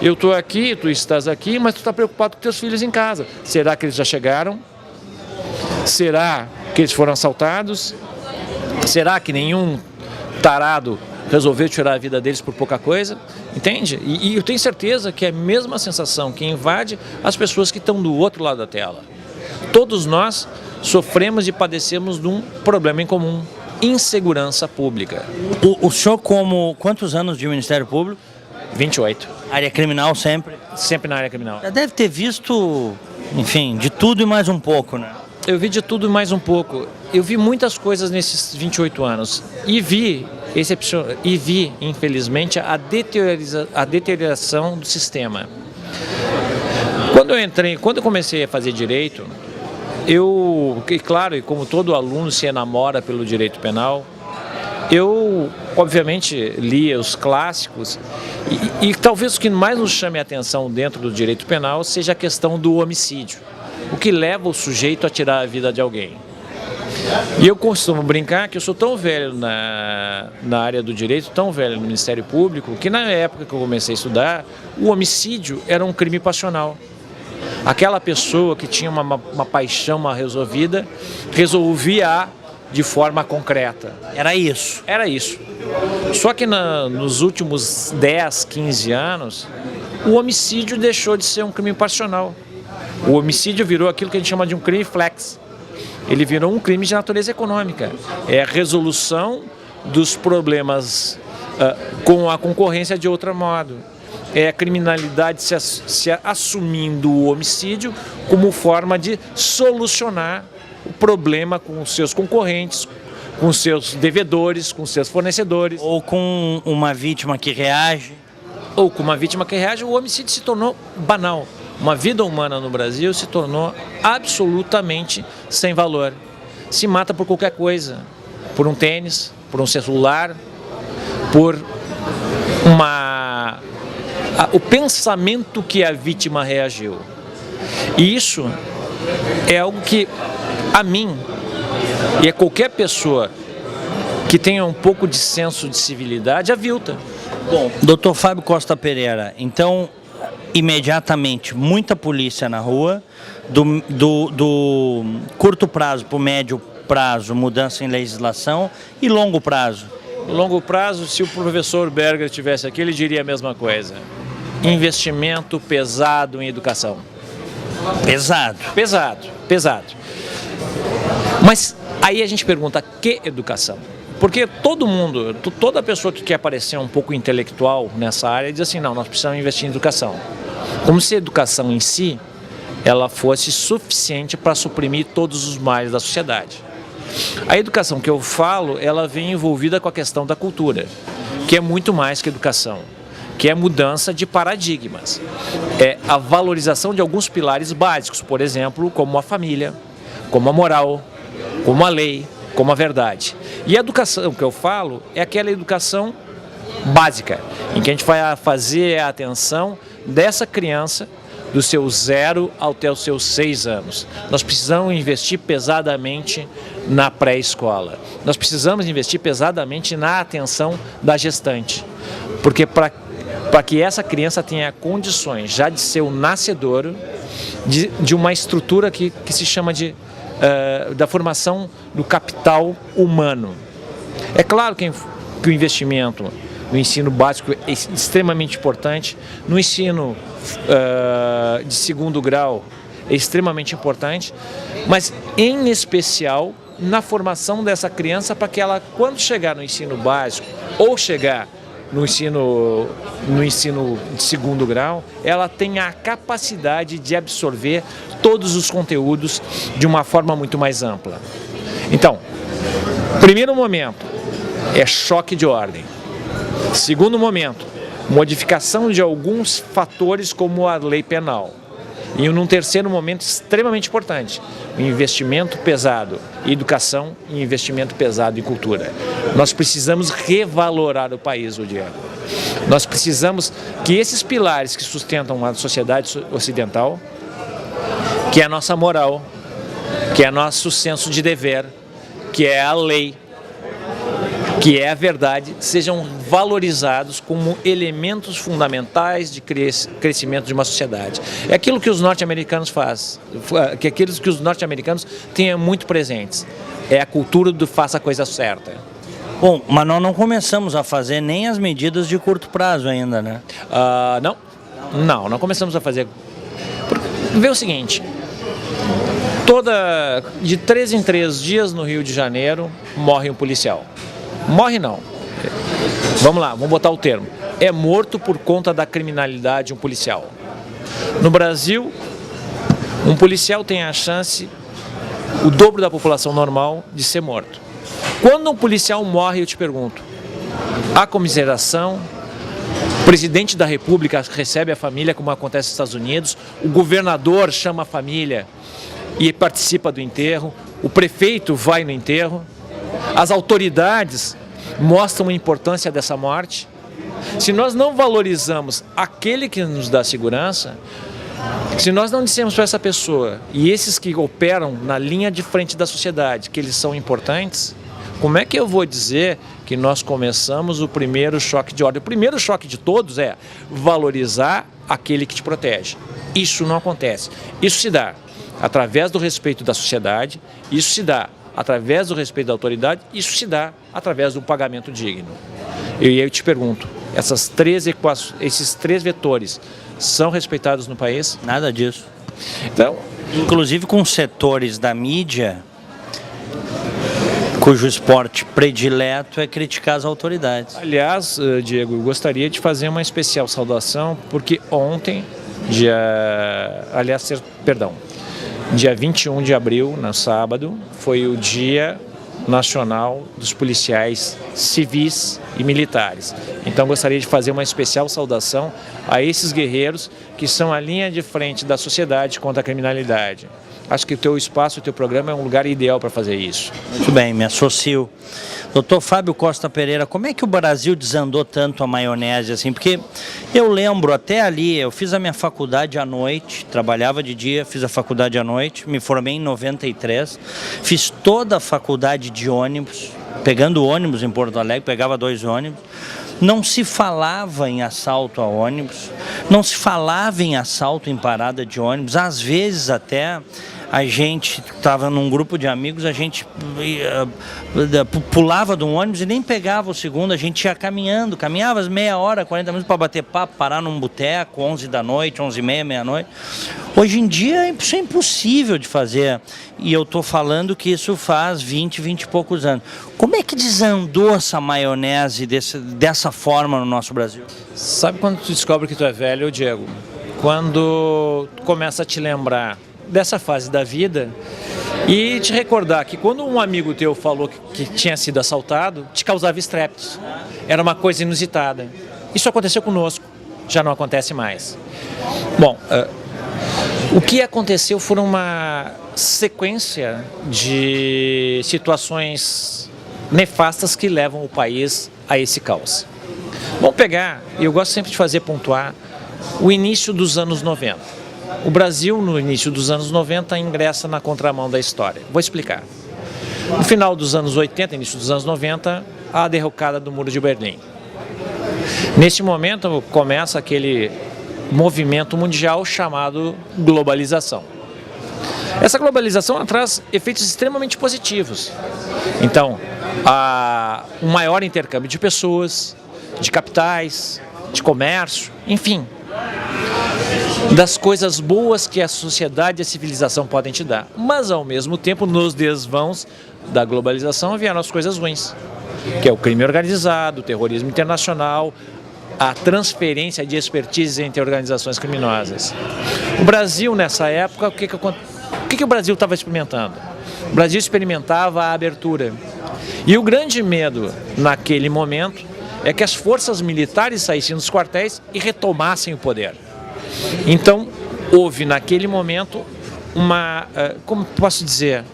Eu estou aqui, tu estás aqui, mas tu está preocupado com teus filhos em casa. Será que eles já chegaram? Será que eles foram assaltados? Será que nenhum tarado resolveu tirar a vida deles por pouca coisa? Entende? E eu tenho certeza que é a mesma sensação que invade as pessoas que estão do outro lado da tela. Todos nós sofremos e padecemos de um problema em comum: insegurança pública. O senhor, como quantos anos de Ministério Público? 28. Área criminal sempre? Sempre na área criminal. Já deve ter visto, enfim, de tudo e mais um pouco, né? Eu vi de tudo e mais um pouco. Eu vi muitas coisas nesses 28 anos e vi, infelizmente, a deterioração do sistema. Quando eu comecei a fazer direito, e claro, e como todo aluno se enamora pelo direito penal, eu, obviamente, lia os clássicos e talvez o que mais nos chame a atenção dentro do direito penal seja a questão do homicídio, o que leva o sujeito a tirar a vida de alguém. E eu costumo brincar que eu sou tão velho na área do direito, tão velho no Ministério Público, que na época que eu comecei a estudar, o homicídio era um crime passional. Aquela pessoa que tinha uma paixão mal resolvida, resolvia de forma concreta. Era isso? Era isso. Só que nos últimos 10, 15 anos, o homicídio deixou de ser um crime passional. O homicídio virou aquilo que a gente chama de um crime flex. Ele virou um crime de natureza econômica. É a resolução dos problemas com a concorrência de outro modo. É a criminalidade se assumindo o homicídio como forma de solucionar o problema com os seus concorrentes, com os seus devedores, com os seus fornecedores. Ou com uma vítima que reage. Ou com uma vítima que reage, o homicídio se tornou banal. Uma vida humana no Brasil se tornou absolutamente sem valor. Se mata por qualquer coisa, por um tênis, por um celular, por o pensamento que a vítima reagiu. E isso é algo que, a mim, e a qualquer pessoa que tenha um pouco de senso de civilidade, avilta. Bom, doutor Fábio Costa Pereira, então, imediatamente, muita polícia na rua, do curto prazo para o médio prazo, mudança em legislação, e longo prazo? Longo prazo, se o professor Berger estivesse aqui, ele diria a mesma coisa. Investimento pesado em educação. Pesado? Pesado. Mas aí a gente pergunta, que educação? Porque toda pessoa que quer parecer um pouco intelectual nessa área diz assim, não, nós precisamos investir em educação. Como se a educação em si, ela fosse suficiente para suprimir todos os males da sociedade. A educação que eu falo, ela vem envolvida com a questão da cultura, que é muito mais que educação, que é mudança de paradigmas. É a valorização de alguns pilares básicos, por exemplo, como a família, como a moral, como a lei, como a verdade. E a educação que eu falo é aquela educação básica, em que a gente vai fazer a atenção dessa criança do seu 0 até os seus 6 anos. Nós precisamos investir pesadamente na pré-escola. Nós precisamos investir pesadamente na atenção da gestante. Porque para que essa criança tenha condições já de ser o nascedouro de uma estrutura que se chama da formação do capital humano. É claro que o investimento no ensino básico é extremamente importante, no ensino de segundo grau é extremamente importante, mas em especial na formação dessa criança para que ela, quando chegar no ensino básico ou chegar no ensino de segundo grau, ela tenha a capacidade de absorver todos os conteúdos de uma forma muito mais ampla. Então, primeiro momento é choque de ordem. Segundo momento, modificação de alguns fatores como a lei penal. E num terceiro momento extremamente importante, o investimento pesado em educação e investimento pesado em cultura. Nós precisamos revalorar o país, Diego. Nós precisamos que esses pilares que sustentam a sociedade ocidental, que é a nossa moral, que é nosso senso de dever, que é a lei, que é a verdade, sejam valorizados como elementos fundamentais de crescimento de uma sociedade. É aquilo que os norte-americanos fazem, que é aquilo que os norte-americanos têm muito presentes. É a cultura do faça a coisa certa. Bom, mas nós não começamos a fazer nem as medidas de curto prazo ainda, né? Não começamos a fazer. Vê o seguinte, de 3 em 3 dias no Rio de Janeiro morre um policial. Morre não. Vamos lá, vamos botar o termo. É morto por conta da criminalidade um policial. No Brasil, um policial tem a chance, o dobro da população normal, de ser morto. Quando um policial morre, eu te pergunto, há comiseração? O presidente da República recebe a família, como acontece nos Estados Unidos, o governador chama a família e participa do enterro, o prefeito vai no enterro, as autoridades mostram a importância dessa morte. Se nós não valorizamos aquele que nos dá segurança, se nós não dissemos para essa pessoa e esses que operam na linha de frente da sociedade que eles são importantes, como é que eu vou dizer que nós começamos o primeiro choque de ordem? O primeiro choque de todos é valorizar aquele que te protege. Isso não acontece. Isso se dá através do respeito da sociedade, isso se dá através do respeito da autoridade, isso se dá através do pagamento digno. E aí eu te pergunto, esses três vetores são respeitados no país? Nada disso. Então, inclusive com setores da mídia cujo esporte predileto é criticar as autoridades. Aliás, Diego, eu gostaria de fazer uma especial saudação, porque ontem, dia 21 de abril, no sábado, foi o Dia Nacional dos Policiais Civis e Militares. Então gostaria de fazer uma especial saudação a esses guerreiros que são a linha de frente da sociedade contra a criminalidade. Acho que o teu espaço, o teu programa é um lugar ideal para fazer isso. Muito bem, me associo. Doutor Fábio Costa Pereira, como é que o Brasil desandou tanto a maionese assim? Porque eu lembro até ali, eu fiz a minha faculdade à noite, trabalhava de dia, fiz a faculdade à noite, me formei em 93, fiz toda a faculdade de ônibus, pegando ônibus em Porto Alegre, pegava 2 ônibus. Não se falava em assalto a ônibus, não se falava em assalto em parada de ônibus, às vezes até a gente estava num grupo de amigos, a gente pulava de um ônibus e nem pegava o segundo, a gente ia caminhava as meia hora, 40 minutos para bater papo, parar num boteco, 11 da noite, 11h30, meia-noite. Hoje em dia isso é impossível de fazer, e eu estou falando que isso faz 20 e poucos anos. Como é que desandou essa maionese dessa forma no nosso Brasil? Sabe quando tu descobre que tu é velho, Diego? Quando tu começa a te lembrar dessa fase da vida e te recordar que quando um amigo teu falou que tinha sido assaltado, te causava estrépito. Era uma coisa inusitada. Isso aconteceu conosco, já não acontece mais. Bom, o que aconteceu foi uma sequência de situações nefastas que levam o país a esse caos. Vamos pegar, e eu gosto sempre de pontuar, o início dos anos 90. O Brasil, no início dos anos 90, ingressa na contramão da história. Vou explicar. No final dos anos 80, início dos anos 90, a derrocada do Muro de Berlim. Nesse momento, começa aquele movimento mundial chamado globalização. Essa globalização traz efeitos extremamente positivos. Então, um maior intercâmbio de pessoas, de capitais, de comércio, enfim, das coisas boas que a sociedade e a civilização podem te dar. Mas, ao mesmo tempo, nos desvãos, da globalização vieram as coisas ruins, que é o crime organizado, o terrorismo internacional, a transferência de expertise entre organizações criminosas. O Brasil, nessa época, o que o Brasil estava experimentando? O Brasil experimentava a abertura. E o grande medo, naquele momento, é que as forças militares saíssem dos quartéis e retomassem o poder. Então, houve, naquele momento, como posso dizer,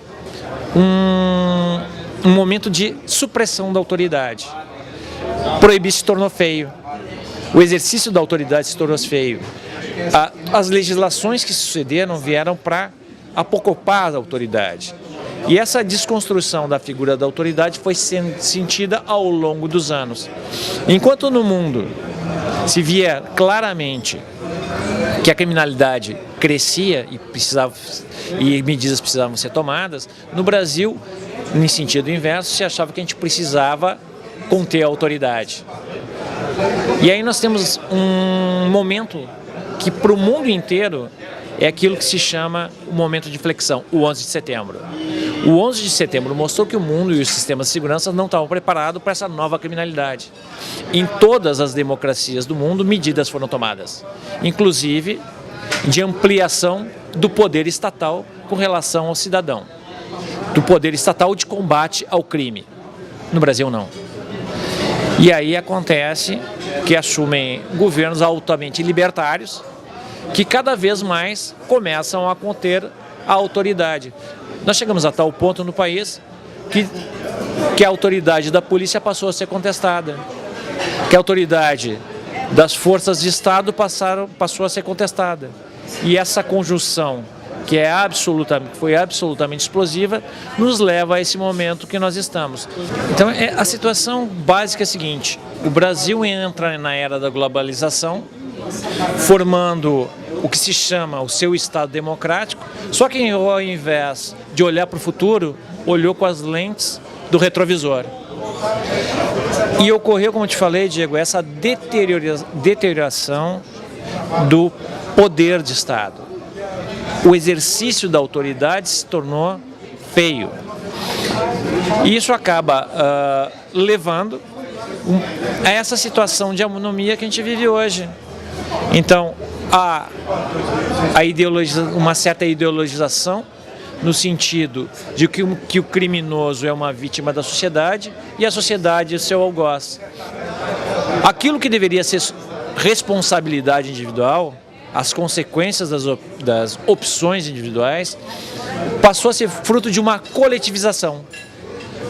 um momento de supressão da autoridade. Proibir se tornou feio. O exercício da autoridade se tornou feio. As legislações que sucederam vieram para apocopar a autoridade. E essa desconstrução da figura da autoridade foi sendo sentida ao longo dos anos. Enquanto no mundo se via claramente que a criminalidade crescia e medidas precisavam ser tomadas, no Brasil, em sentido inverso, se achava que a gente precisava conter a autoridade. E aí nós temos um momento que para o mundo inteiro é aquilo que se chama o momento de inflexão, o 11 de setembro. O 11 de setembro mostrou que o mundo e os sistemas de segurança não estavam preparados para essa nova criminalidade. Em todas as democracias do mundo, medidas foram tomadas, inclusive de ampliação do poder estatal com relação ao cidadão, do poder estatal de combate ao crime. No Brasil, não. E aí acontece que assumem governos altamente libertários, que cada vez mais começam a conter a autoridade. Nós chegamos a tal ponto no país que a autoridade da polícia passou a ser contestada, que a autoridade das forças de Estado passou a ser contestada. E essa conjunção, que foi absolutamente explosiva, nos leva a esse momento que nós estamos. Então, a situação básica é a seguinte: o Brasil entra na era da globalização, formando o que se chama o seu Estado democrático, só que ao invés de olhar para o futuro, olhou com as lentes do retrovisor. E ocorreu, como eu te falei, Diego, essa deterioração do poder de Estado. O exercício da autoridade se tornou feio. E isso acaba levando a essa situação de anomia que a gente vive hoje. Então, há uma certa ideologização no sentido de que o criminoso é uma vítima da sociedade e a sociedade é o seu algoz. Aquilo que deveria ser responsabilidade individual, as consequências das opções individuais, passou a ser fruto de uma coletivização.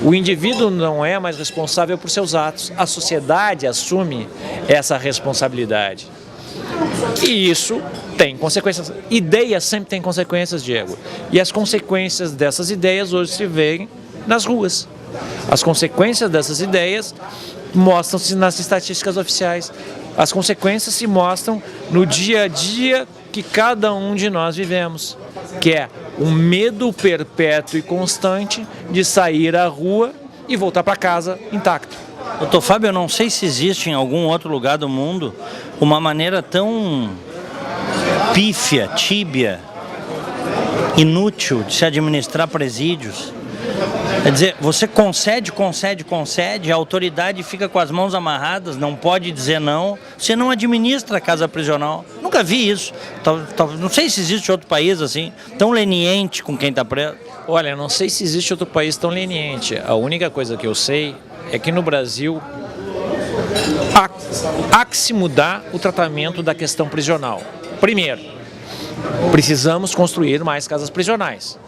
O indivíduo não é mais responsável por seus atos, a sociedade assume essa responsabilidade. E isso tem consequências. Ideias sempre têm consequências, Diego. E as consequências dessas ideias hoje se veem nas ruas. As consequências dessas ideias mostram-se nas estatísticas oficiais. As consequências se mostram no dia a dia que cada um de nós vivemos, que é um medo perpétuo e constante de sair à rua e voltar para casa intacto. Doutor Fábio, eu não sei se existe em algum outro lugar do mundo uma maneira tão pífia, tíbia, inútil de se administrar presídios. Quer dizer, você concede, a autoridade fica com as mãos amarradas, não pode dizer não, você não administra a casa prisional. Nunca vi isso. Não sei se existe outro país assim, tão leniente com quem está preso. Olha, não sei se existe outro país tão leniente. A única coisa que eu sei é que no Brasil há que se mudar o tratamento da questão prisional. Primeiro, precisamos construir mais casas prisionais.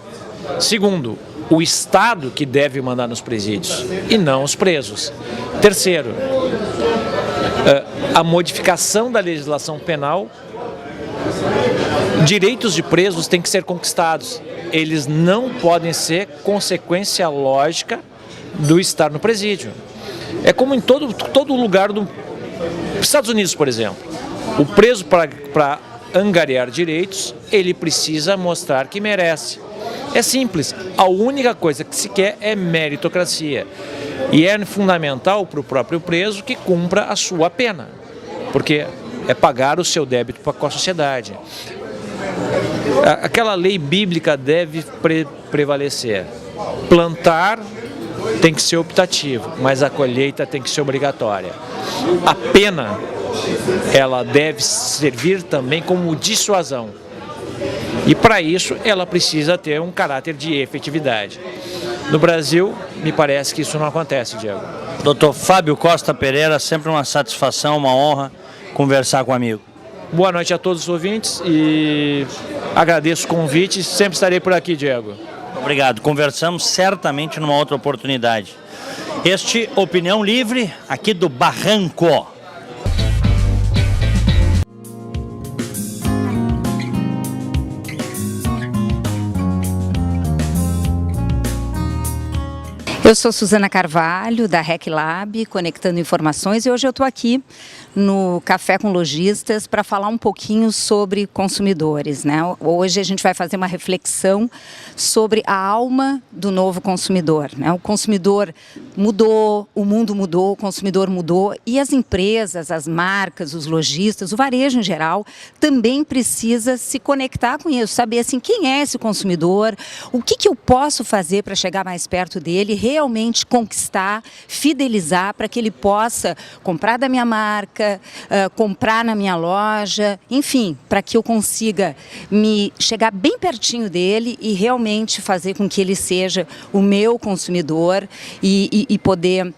Segundo, o Estado que deve mandar nos presídios e não os presos. Terceiro, a modificação da legislação penal. Direitos de presos têm que ser conquistados. Eles não podem ser consequência lógica do estar no presídio. É como em todo lugar dos Estados Unidos, por exemplo. O preso, para angariar direitos, ele precisa mostrar que merece. É simples, a única coisa que se quer é meritocracia. E é fundamental para o próprio preso que cumpra a sua pena, porque é pagar o seu débito com a sociedade. Aquela lei bíblica deve prevalecer. plantar tem que ser optativo, mas a colheita tem que ser obrigatória. A pena, ela deve servir também como dissuasão. E para isso, ela precisa ter um caráter de efetividade. No Brasil, me parece que isso não acontece, Diego. Dr. Fábio Costa Pereira, sempre uma satisfação, uma honra conversar com um amigo. Boa noite a todos os ouvintes e agradeço o convite. Sempre estarei por aqui, Diego. Obrigado. Conversamos certamente numa outra oportunidade. Este Opinião Livre, aqui do Barranco. Eu sou Suzana Carvalho, da REC Lab, Conectando Informações, e hoje eu estou aqui no Café com Lojistas para falar um pouquinho sobre consumidores, né? Hoje a gente vai fazer uma reflexão sobre a alma do novo consumidor, né? O consumidor mudou, o mundo mudou, o consumidor mudou e as empresas, as marcas, os lojistas, o varejo em geral também precisa se conectar com isso, saber assim, quem é esse consumidor, o que eu posso fazer para chegar mais perto dele, realmente conquistar, fidelizar para que ele possa comprar da minha marca, comprar na minha loja, enfim, para que eu consiga me chegar bem pertinho dele e realmente fazer com que ele seja o meu consumidor e poder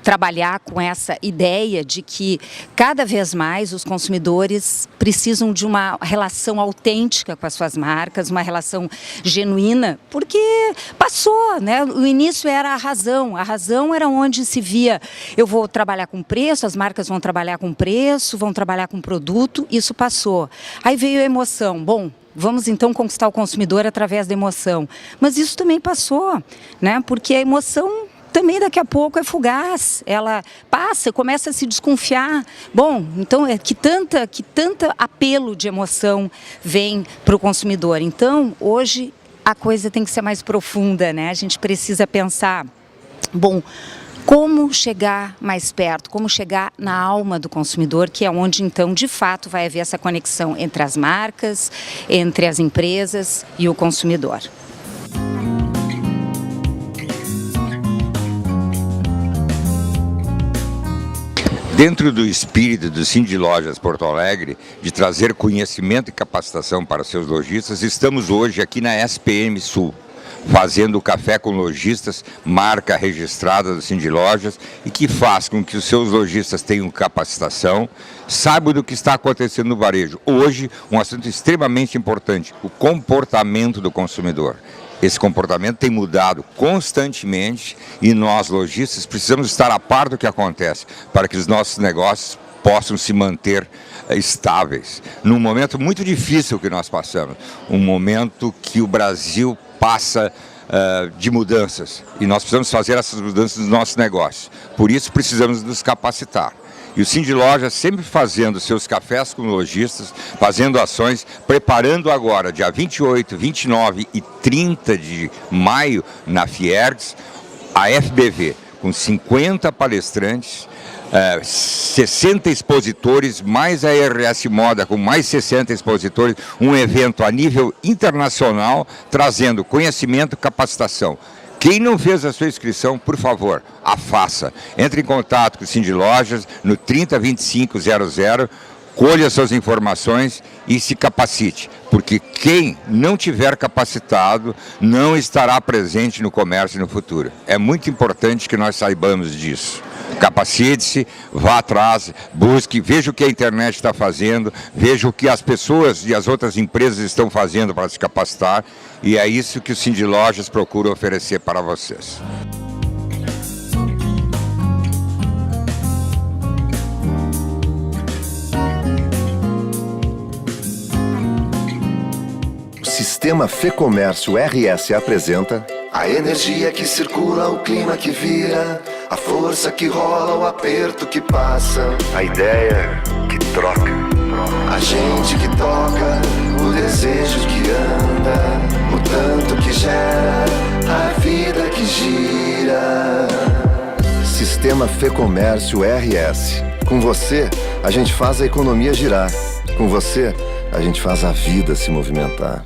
trabalhar com essa ideia de que cada vez mais os consumidores precisam de uma relação autêntica com as suas marcas, uma relação genuína, porque passou, né? O início era a razão era onde se via, eu vou trabalhar com preço, as marcas vão trabalhar com preço, vão trabalhar com produto, isso passou. Aí veio a emoção, bom, vamos então conquistar o consumidor através da emoção, mas isso também passou, né? Porque a emoção também daqui a pouco é fugaz, ela passa, começa a se desconfiar. Bom, então que tanta apelo de emoção vem para o consumidor. Então, hoje a coisa tem que ser mais profunda, né? A gente precisa pensar, bom, como chegar mais perto, como chegar na alma do consumidor, que é onde então de fato vai haver essa conexão entre as marcas, entre as empresas e o consumidor. Dentro do espírito do Cindy Lojas Porto Alegre, de trazer conhecimento e capacitação para seus lojistas, estamos hoje aqui na SPM Sul, fazendo o Café com Lojistas, marca registrada do Cindy Lojas, e que faz com que os seus lojistas tenham capacitação, saibam do que está acontecendo no varejo. Hoje, um assunto extremamente importante, o comportamento do consumidor. Esse comportamento tem mudado constantemente e nós, lojistas, precisamos estar a par do que acontece para que os nossos negócios possam se manter estáveis. Num momento muito difícil que nós passamos, um momento que o Brasil passa de mudanças e nós precisamos fazer essas mudanças nos nossos negócios. Por isso precisamos nos capacitar. E o Cindy Lojas sempre fazendo seus cafés com lojistas, fazendo ações, preparando agora, dia 28, 29 e 30 de maio, na Fiergs, a FBV, com 50 palestrantes, 60 expositores, mais a RS Moda com mais 60 expositores, um evento a nível internacional, trazendo conhecimento e capacitação. Quem não fez a sua inscrição, por favor, a faça. Entre em contato com o Cindy Lojas no 302500, colha suas informações e se capacite. Porque quem não tiver capacitado não estará presente no comércio no futuro. É muito importante que nós saibamos disso. Capacite-se, vá atrás, busque, veja o que a internet está fazendo, veja o que as pessoas e as outras empresas estão fazendo para se capacitar, e é isso que o Cindy Lojas procura oferecer para vocês. O Sistema Fecomércio RS apresenta a energia que circula, o clima que vira, a força que rola, o aperto que passa, A ideia que troca. a gente que toca, o desejo que anda, o tanto que gera, a vida que gira. Sistema Fecomércio RS. Com você, a gente faz a economia girar. Com você, a gente faz a vida se movimentar.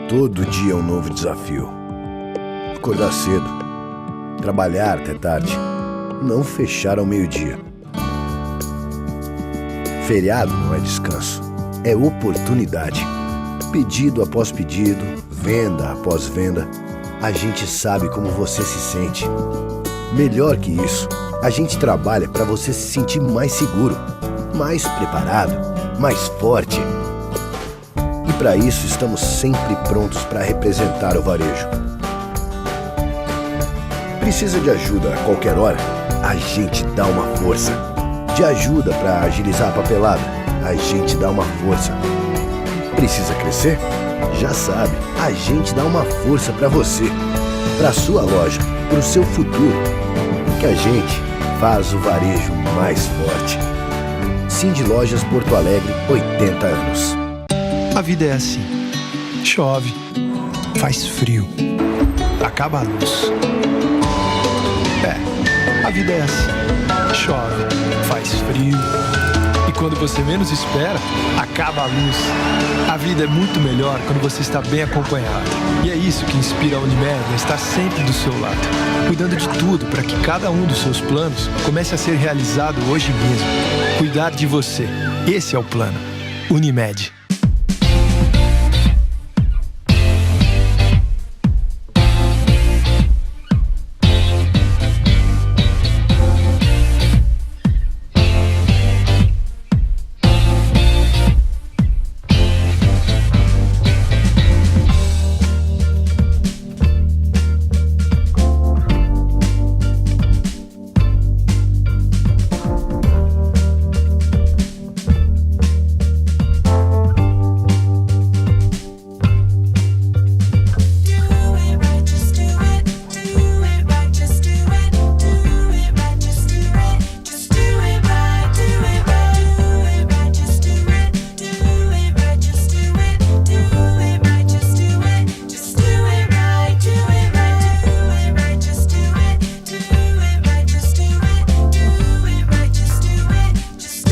Todo dia é um novo desafio. Acordar cedo, trabalhar até tarde, não fechar ao meio-dia. Feriado não é descanso, é oportunidade. Pedido após pedido, venda após venda, a gente sabe como você se sente. Melhor que isso, a gente trabalha para você se sentir mais seguro, mais preparado, mais forte. E para isso estamos sempre prontos para representar o varejo. Precisa de ajuda a qualquer hora? A gente dá uma força. De ajuda para agilizar a papelada? A gente dá uma força. Precisa crescer? Já sabe, a gente dá uma força para você, para sua loja, para o seu futuro. Que a gente faz o varejo mais forte. Cindy Lojas Porto Alegre, 80 anos. A vida é assim. Chove, faz frio, acaba a luz. A vida é assim. Chove, faz frio. E quando você menos espera, acaba a luz. A vida é muito melhor quando você está bem acompanhado. E é isso que inspira a Unimed a estar sempre do seu lado, cuidando de tudo para que cada um dos seus planos comece a ser realizado hoje mesmo. Cuidar de você. Esse é o plano. Unimed.